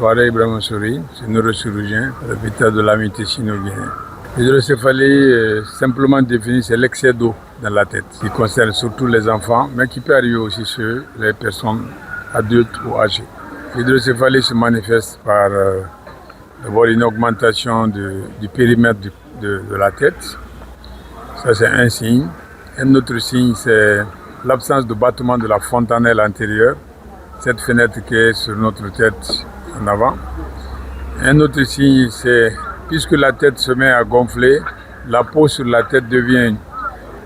Soirée Ibrahim Souri, c'est neurochirurgien à l'hôpital de l'Amitié Sino-Guinéenne. L'hydrocéphalie, simplement définie, c'est l'excès d'eau dans la tête, qui concerne surtout les enfants, mais qui peut arriver aussi sur les personnes adultes ou âgées. L'hydrocéphalie se manifeste par d'abord une augmentation du périmètre de la tête. Ça, c'est un signe. Un autre signe, c'est l'absence de battement de la fontanelle antérieure, cette fenêtre qui est sur notre tête en avant. Un autre signe, c'est puisque la tête se met à gonfler, la peau sur la tête devient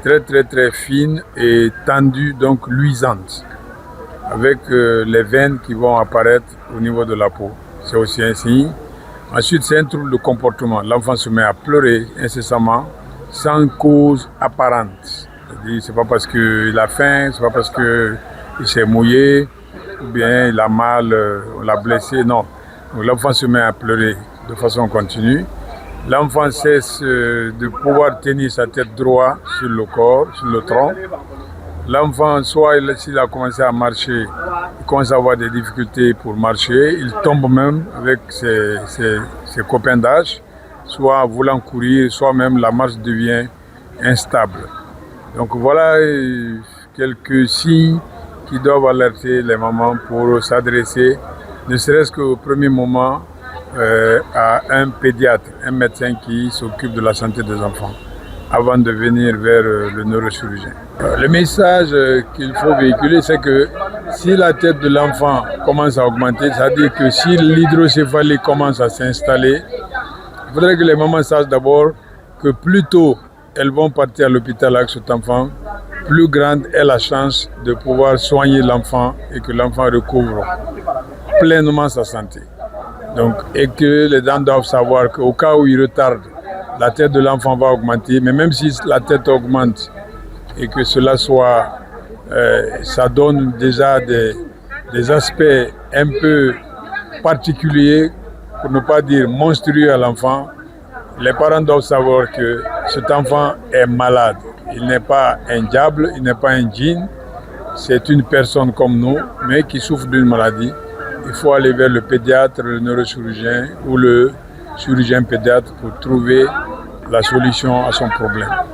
très fine et tendue, donc luisante, avec les veines qui vont apparaître au niveau de la peau. C'est aussi un signe. Ensuite, c'est un trouble de comportement. L'enfant se met à pleurer incessamment, sans cause apparente. C'est pas parce qu'il a faim, c'est pas parce qu'il s'est mouillé, ou bien il a mal, on l'a blessé, non. Donc l'enfant se met à pleurer de façon continue. L'enfant cesse de pouvoir tenir sa tête droite sur le corps, sur le tronc. L'enfant, soit s'il a commencé à marcher, il commence à avoir des difficultés pour marcher, il tombe même avec ses copains d'âge, soit voulant courir, soit même la marche devient instable. Donc voilà quelques signes qui doivent alerter les mamans pour s'adresser, ne serait-ce qu'au premier moment, à un pédiatre, un médecin qui s'occupe de la santé des enfants, avant de venir vers le neurochirurgien. Le message qu'il faut véhiculer, c'est que si la tête de l'enfant commence à augmenter, c'est-à-dire que si l'hydrocéphalie commence à s'installer, il faudrait que les mamans sachent d'abord que plus tôt elles vont partir à l'hôpital avec cet enfant, plus grande est la chance de pouvoir soigner l'enfant et que l'enfant recouvre pleinement sa santé. Donc, et que les gens doivent savoir qu'au cas où ils retardent, la tête de l'enfant va augmenter, mais même si la tête augmente et que cela soit, ça donne déjà des aspects un peu particuliers, pour ne pas dire monstrueux à l'enfant, les parents doivent savoir que cet enfant est malade. Il n'est pas un diable, il n'est pas un djinn, c'est une personne comme nous, mais qui souffre d'une maladie. Il faut aller vers le pédiatre, le neurochirurgien ou le chirurgien pédiatre pour trouver la solution à son problème.